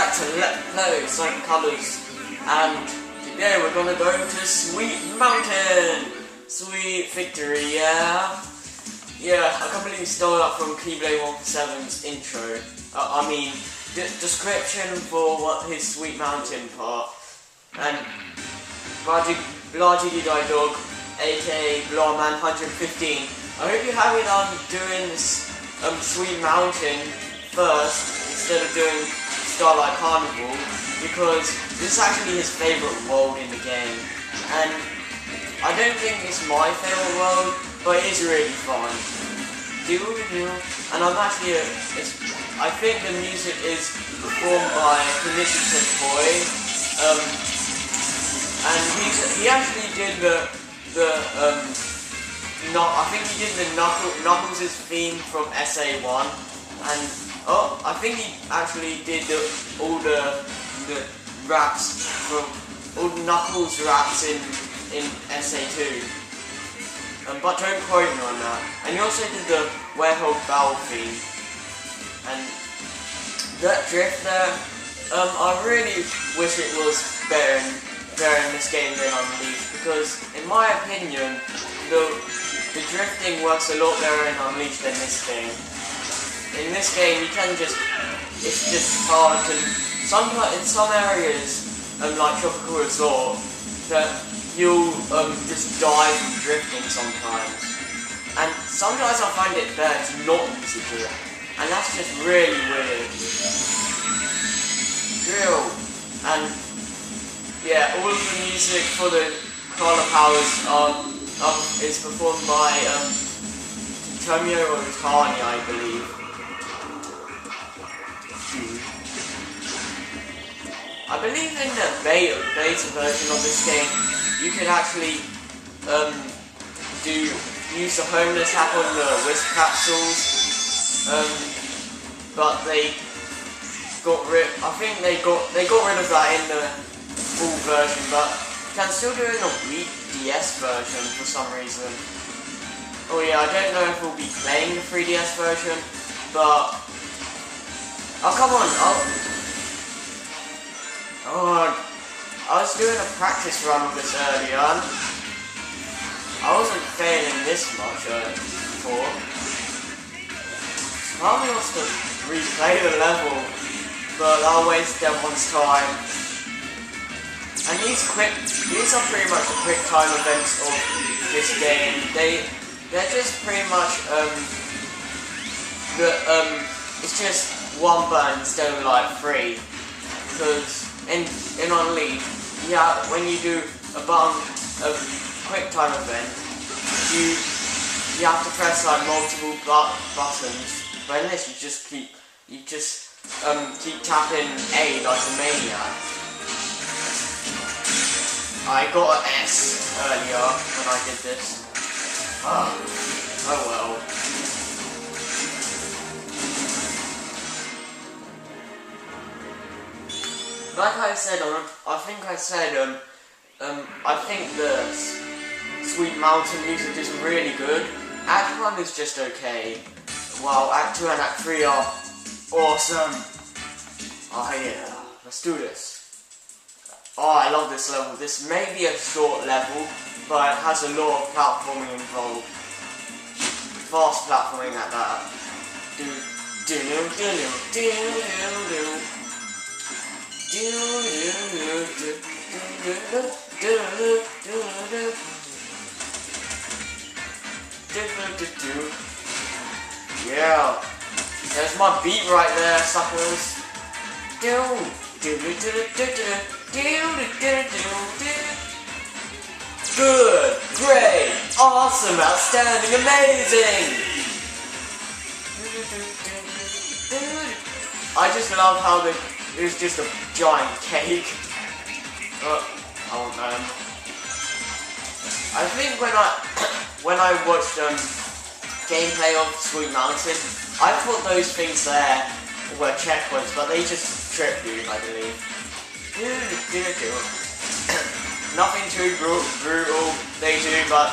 back to Let's Play Sonic Colors, and today we're gonna go to Sweet Mountain! Sweet victory, yeah? Yeah, I completely stole that from Keyblade 147's intro. Description for what his Sweet Mountain part. And Largy Dog, aka Blawman 115. I hope you're having on doing this Sweet Mountain first instead of doing Starlight Carnival, because this is actually his favourite world in the game, and I don't think it's my favourite world, but it is really fun. And I'm actually I think the music is performed by Kenichika Toy, and he actually did I think he did the Knuckles' theme from SA1, and I think he actually did all the raps from all the Knuckles raps in SA2. But don't quote me on that. And he also did the Werewolf Battle theme. And that drift there, I really wish it was better in this game than Unleashed, because in my opinion, the drifting works a lot better in Unleashed than this game. In this game, you can it's just hard to, sometimes in some areas, like Tropical Resort, that you'll just die from drifting sometimes. And sometimes I find it better to not use the drift, and that's just really weird. And yeah, all of the music for the Color Powers is performed by Tomio Otani, I believe. I believe in the beta version of this game, you could actually use the homeless app on the Wisp capsules, but they got rid. I think they got rid of that in the full version, but you can still do it in the Wii DS version for some reason. Oh yeah, I don't know if we'll be playing the 3DS version, but come on! I was doing a practice run of this earlier, and I wasn't failing this much before. Part of me wants to replay the level, but that'll waste everyone's time. And these are pretty much the quick time events of this game. They're just pretty much it's just one button instead of like 3, because in Unleashed, yeah, when you do a quick time event, you have to press like multiple buttons. But in this, you just keep tapping A like a maniac. I got an S earlier when I did this. Oh well. Like I said, I think the Sweet Mountain music is really good. Act 1 is just okay, while Act 2 and Act 3 are awesome. Oh yeah, let's do this. Oh, I love this level. This may be a short level, but it has a lot of platforming involved. Fast platforming at that. Yeah, there's my beat right there, suckers. Good, great, awesome, outstanding, amazing. I just love how it's just a giant cake. Oh man. I think when I watched gameplay of Sweet Mountain, I thought those things there were checkpoints, but they just trip you, I believe. Nothing too brutal, they do, but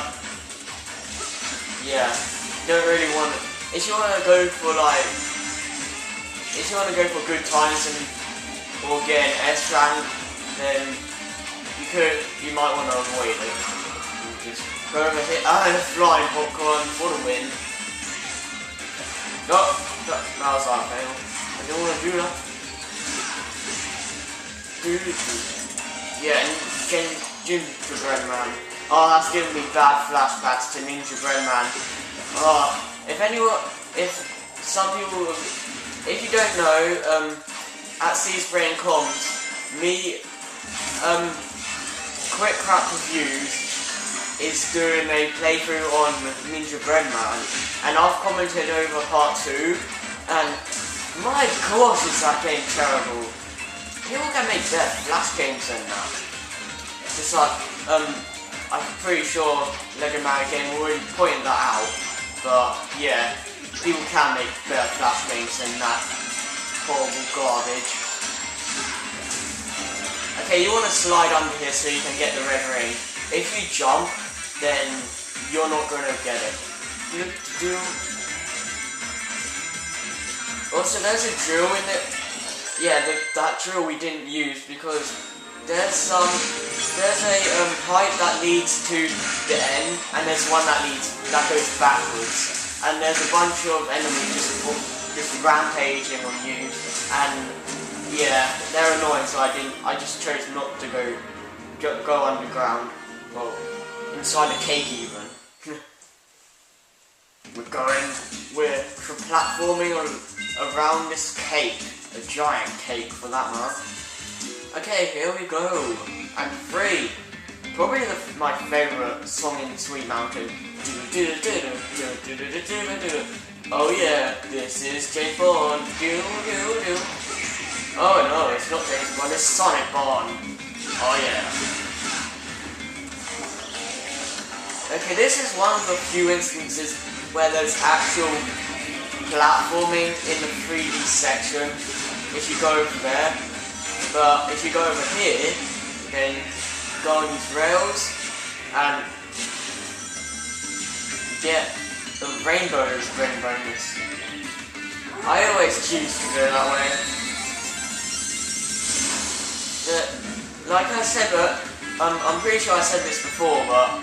yeah, don't really want it. If you want to go for good times and or get an S rank, then you might want to avoid it. Just go over here and flying popcorn for the win. No, that was our fail. I don't want to do that. Yeah, and Gingerbread Man. Oh, that's giving me bad flashbacks to Gingerbread Man. Oh, if some people, if you don't know, at Seaspray and Comms, me, Quick Crack Reviews is doing a playthrough on Gingerbread Man, and I've commented over part 2, and my gosh, is that game terrible. People can make better Flash games than that. Just like, I'm pretty sure Lego Mario Game already pointed that out, but yeah, people can make better Flash games than that horrible garbage. Okay, you want to slide under here so you can get the red ring. If you jump, then you're not going to get it. Also, there's a drill in it. Yeah, that drill we didn't use because there's a pipe that leads to the end, and there's one that goes backwards, and there's a bunch of enemies just rampaging on you, and yeah, they're annoying. So I just chose not to go underground. Well, inside a cake even. We're platforming around this cake. A giant cake for that matter. Okay, here we go. And 3. Probably my favourite song in Sweet Mountain. Oh yeah, this is James Bond. Oh no, it's not James Bond, it's Sonic Bond. Oh yeah. Okay, this is one of the few instances where there's actual platforming in the 3D section. If you go over there, but if you go over here, then go on these rails and get the rainbow ring bonus. I always choose to do it that way. Like I said, I'm pretty sure I said this before, but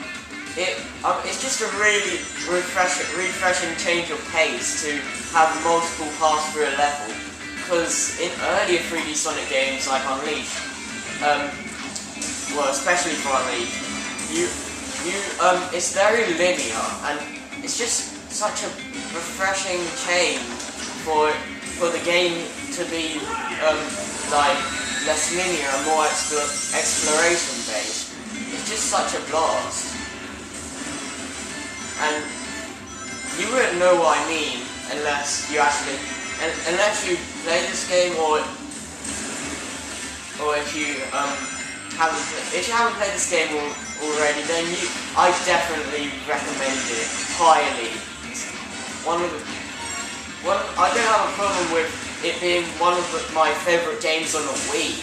it's just a really refreshing change of pace to have multiple pass through a level. Because in earlier 3D Sonic games like Unleashed, well, especially for Unleashed, it's very linear, and it's just such a refreshing change for the game to be like less linear and more exploration based. It's just such a blast, and you wouldn't know what I mean unless you play this game, or if you haven't played this game already, then I definitely recommend it highly. It's I don't have a problem with it being one of my favourite games on the Wii.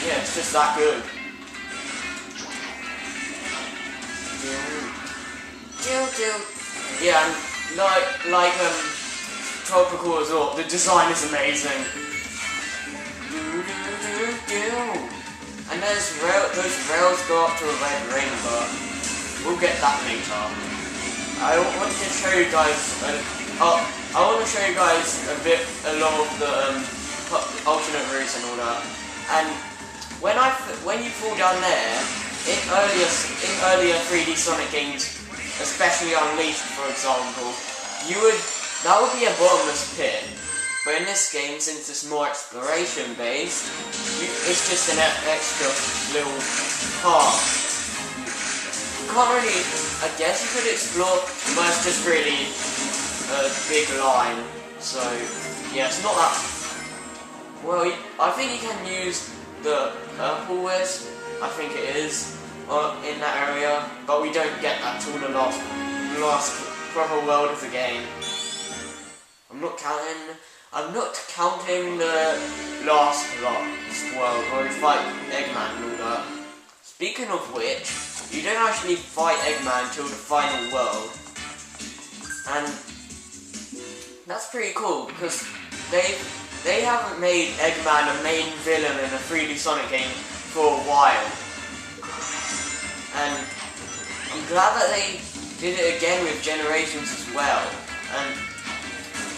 Yeah, it's just that good. Yeah, and like Tropical Resort, the design is amazing. And those rails go up to a red ring, but we'll get that later. I want to show you guys. I want to show you guys a lot of the alternate routes and all that. And when you fall down there, in earlier 3D Sonic games, especially Unleashed, for example, that would be a bottomless pit. But in this game, since it's more exploration based, it's just an extra little path. You can't really, I guess you could explore, but it's just really a big line. So yeah, it's not that. Well, I think you can use the purple wisp, I think it is, in that area, but we don't get that till the last proper world of the game. I'm not counting the last world where we fight Eggman and all that. Speaking of which, you don't actually fight Eggman till the final world, and that's pretty cool because they haven't made Eggman a main villain in a 3D Sonic game for a while, and I'm glad that they did it again with Generations as well. And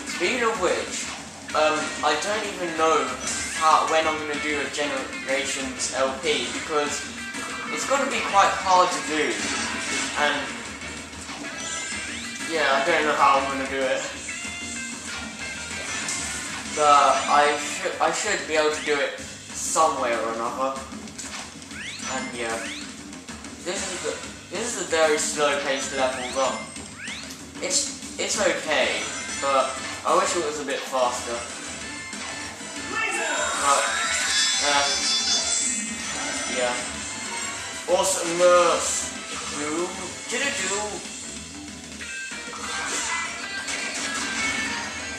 speaking of which, I don't even know when I'm going to do a Generations LP, because it's going to be quite hard to do, and yeah, I don't know how I'm going to do it. But I should be able to do it some way or another. And yeah, this is a very slow paced level, but it's okay. But I wish it was a bit faster. But yeah, awesomeness.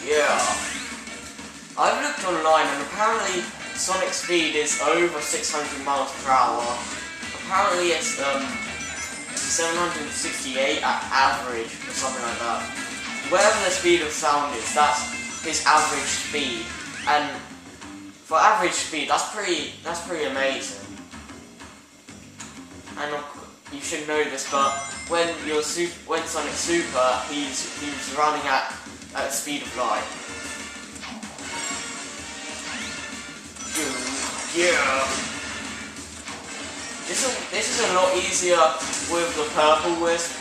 Yeah. I've looked online and apparently Sonic speed is over 600 miles per hour. Apparently it's 768 at average or something like that. Whatever the speed of sound is, that's his average speed. And for average speed, that's pretty amazing. And you should know this, but when Sonic Super, he's running at the speed of light. Yeah. This is a lot easier with the purple wisp,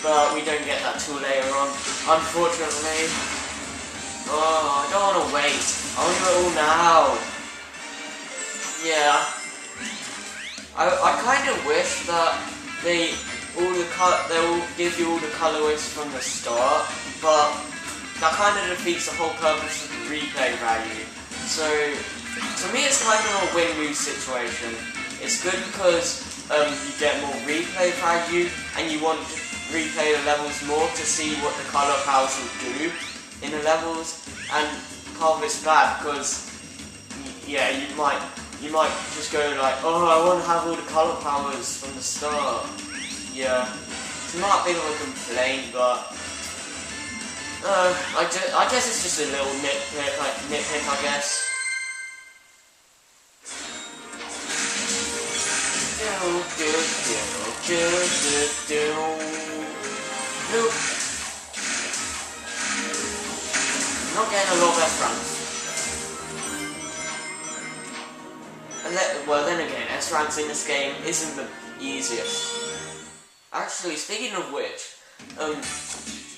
but we don't get that till later on, unfortunately. Oh, I don't want to wait. I want to do it all now. Yeah. I kind of wish that they'll give you all the color wisps from the start, but that kind of defeats the whole purpose of the replay value. So to me, it's kind of a win-lose situation. It's good because you get more replay value, and you want to replay the levels more to see what the color powers will do in the levels. And part of it's bad because, yeah, you might just go like, oh, I want to have all the color powers from the start. Yeah, it's not a big of a complaint, but I guess it's just a little nitpick, I guess. Not getting a lot of S-ranks. Well, then again, S-ranks in this game isn't the easiest. Actually, speaking of which,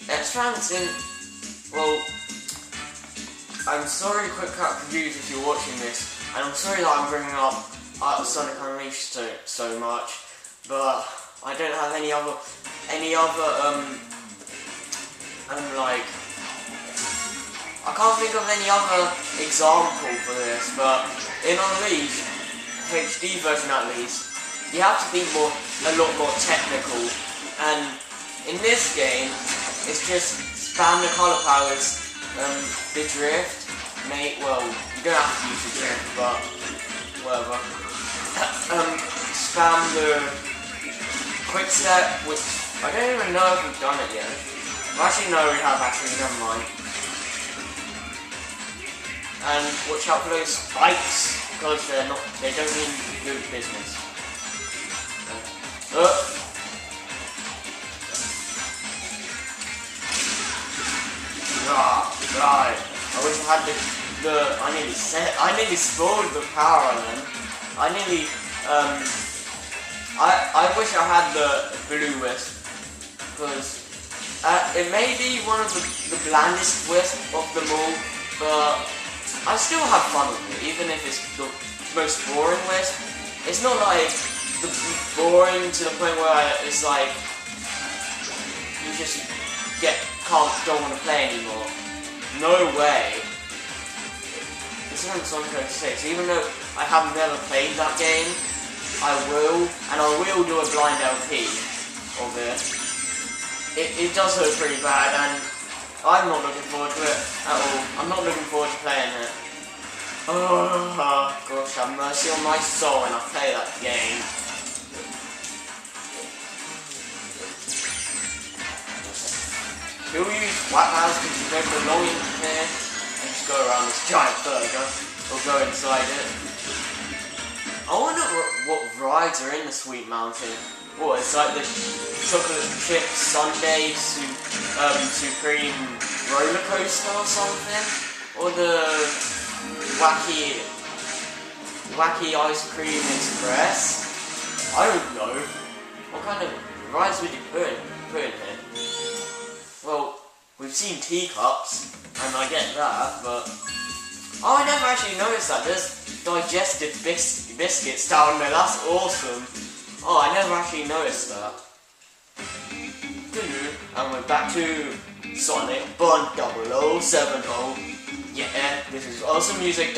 S-ranks in... Well, I'm sorry, Quick Cut Reviews, if you're watching this, and I'm sorry that I'm bringing up Sonic Unleashed so much, but I don't have any other like, I can't think of any other example for this, but in Unleashed, HD version at least, you have to be a lot more technical, and in this game, it's just spam the color powers, the drift, well, you don't have to use the drift, but whatever. Spam the quick step, which I don't even know if we've done it yet. Well, actually, no, we have actually, never mind. And watch out for those spikes, because they don't mean good business. Right. I wish I had I nearly spoiled the power then. I wish I had the blue wisp, because it may be one of the blandest wisp of them all, but I still have fun with it, even if it's the most boring wisp. It's not like boring to the point where it's like you just don't want to play anymore. No way. This isn't Sonic 06, even though I have never played that game, I will do a blind LP of it. It does look pretty bad, and I'm not looking forward to it at all. I'm not looking forward to playing it. Oh gosh, have mercy on my soul when I play that game. Who use flat house because you don't belong in here? And just just go around this giant burger or go inside it. I wonder what rides are in the Sweet Mountain. What, it's like the chocolate chip sundae supreme roller coaster or something? Or the wacky ice cream express? I don't know. What kind of rides would you put in here? Well, we've seen teacups, and I get that, but... Oh, I never actually noticed that. There's digestive biscuits down there. That's awesome. Oh, I never actually noticed that. And we're back to Sonic Bun 0070. Yeah, this is awesome music.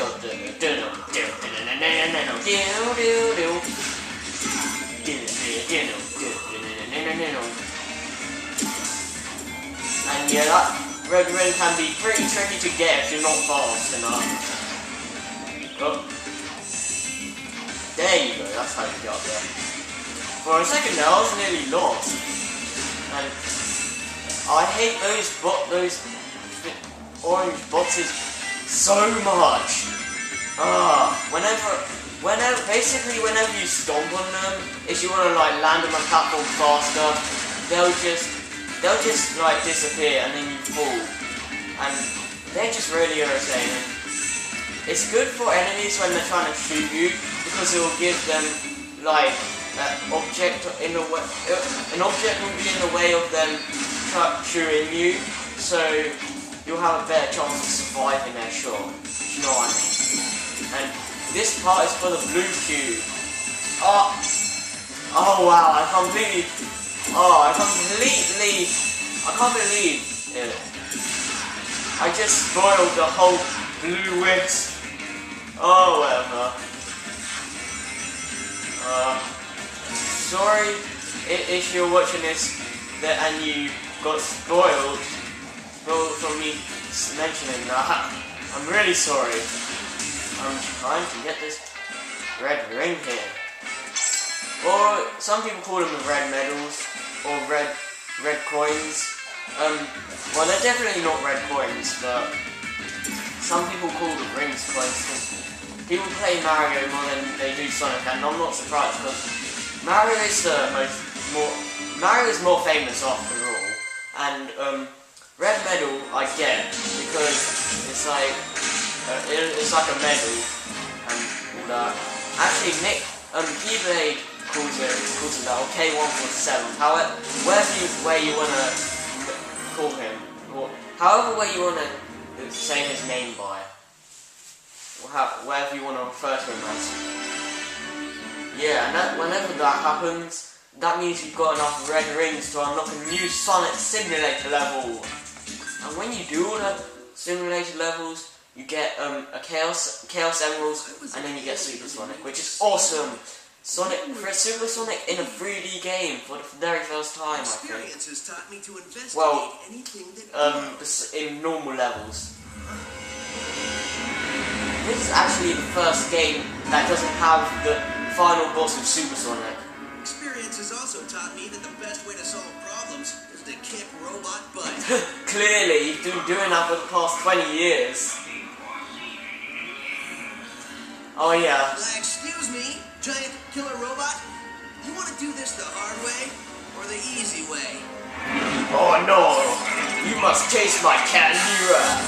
And yeah, that red ring can be pretty tricky to get if you're not fast enough. Oh. There you go, that's how you get up there. For a second there, I was nearly lost. And I hate those orange boxes so much. Basically whenever you stomp on them, if you want to like land on the platform faster, they'll just like disappear and then you fall. And they're just really irritating. It's good for enemies when they're trying to shoot you because it will give them like an object will be in the way of them shooting you, so you'll have a better chance of surviving their shot. You know what I mean? And this part is for the blue cube. Oh wow! I can't believe it. I just spoiled the whole blue wisp. Oh, whatever. Sorry if you're watching this and you got spoiled from me mentioning that. I'm really sorry. I'm trying to get this red ring here. Or some people call them the red medals or red coins. Well, they're definitely not red coins, but some people call the rings coins. People play Mario more than they do Sonic, and I'm not surprised because Mario is more famous after all. And red medal I get because it's like a medal and all that. Actually, Nick Keyblade calls it that, or K147. However, where you wanna call him, or however way you wanna say his name by. Wherever you want to refer to him as. Yeah, and whenever that happens, that means you've got enough red rings to unlock a new Sonic Simulator level. And when you do all the simulator levels, you get a Chaos Emeralds, and then you get Super Sonic, which is awesome. Super Sonic in a 3D game for the very first time, I think. Well, in normal levels. This is actually the first game that doesn't have the final boss of Super Sonic. Experience has also taught me that the best way to solve problems is to kick robot butt. Clearly, you've been doing that for the past 20 years. Oh yeah. Excuse me, giant killer robot? You want to do this the hard way or the easy way? Oh no! You must taste my candy wrap.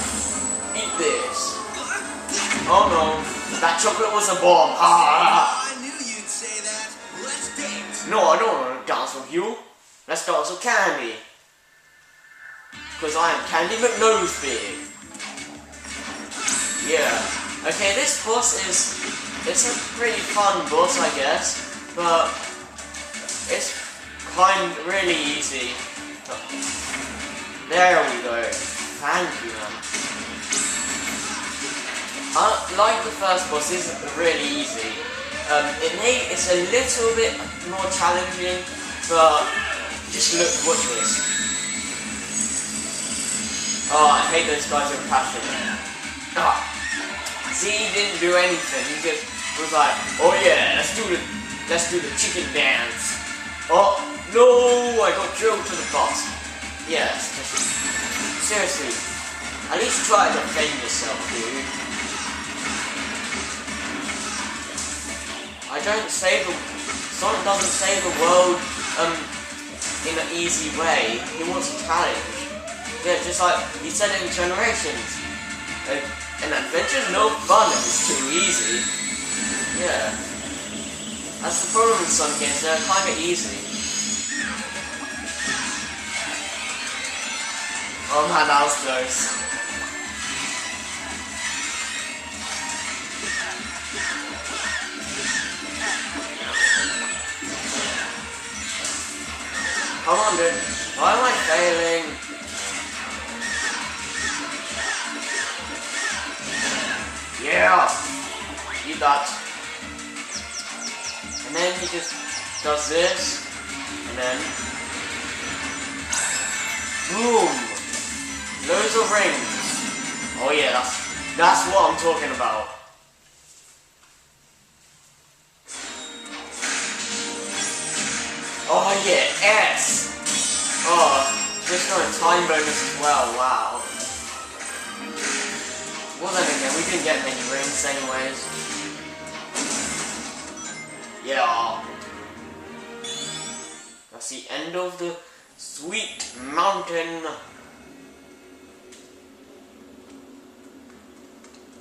Eat this. Oh no, that chocolate was a bomb. I knew you'd say that. Let's dance. No, I don't want to dance with you. Let's dance with Candy. Because I am Candy McNosebig. Yeah. Okay, this boss it's a pretty fun boss, I guess. But it's really easy. There we go. Thank you, man. Like the first boss, is really easy. It's a little bit more challenging, but just watch this. Oh, I hate those guys with passion. See, he didn't do anything. He just was like, oh yeah, let's do the chicken dance. Oh no, I got drilled to the boss. Yes, seriously. At least try to defend yourself, dude. Sonic doesn't save the world in an easy way. He wants a challenge. Yeah, just like he said in Generations. An adventure's no fun if it's too easy. Yeah. That's the problem with some games, they're kinda easy. Oh man, that was close. Come on, dude. Why am I failing? Yeah! Eat that. And then he just does this. And then... boom! Loads of rings. Oh yeah, that's what I'm talking about. Oh yeah, S! Oh, just got a time bonus as well, wow. Well then again, we didn't get many rings anyways. Yeah. That's the end of the Sweet Mountain.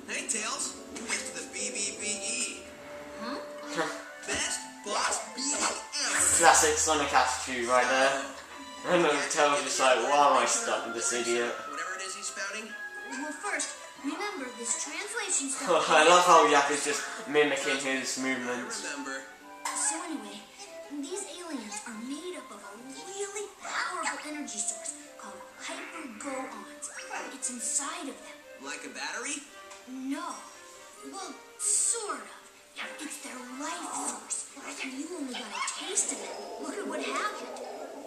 Hey, Tails. Here's to the BBBE. Best boss beating ever. Classic Sonic attitude right there. And the Tails just like, why am I stuck with this idiot? Whatever it is he's spouting. Well, first, remember this translation stuff. I love how Yak is just mimicking his movements. Remember. So anyway, these aliens are made up of a really powerful energy source called hyper-go-ons. It's inside of them. Like a battery? No. Well, sort of. It's their life source. And you only got a taste of it. Look at what happened.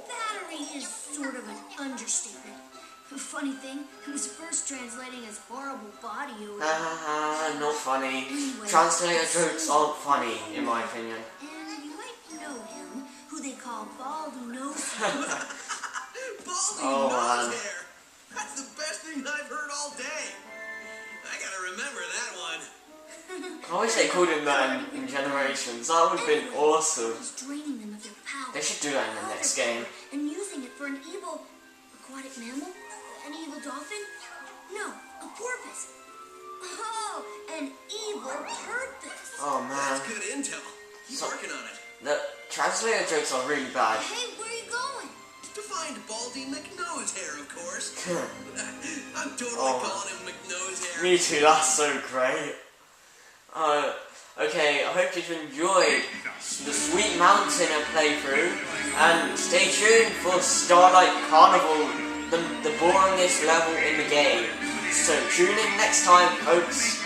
Battery is sort of an understatement. Funny thing, it was first translating as horrible body odor. Not funny. Anyway, Translator jokes aren't funny, in my opinion. And you might know him, who they call Baldy Nose Hair. Baldy Oh, nose man. hair. That's the best thing I've heard all day. I gotta remember that one. I wish they called him that in Generations. That would have been awesome. He's draining them of their power. They should do that in the next game. And using it for an evil aquatic mammal? An evil dolphin? No, a porpoise. Oh, an evil purpose. Oh man. That's good intel. Keep So- working on it. The translator jokes are really bad. Hey, where are you going? To find Baldy McNose Hair, of course. I'm totally Oh. calling him McNose Hair. Me too, that's so great. Okay, I hope you enjoyed the Sweet Mountain playthrough, and stay tuned for Starlight Carnival, the boringest level in the game. So tune in next time, folks.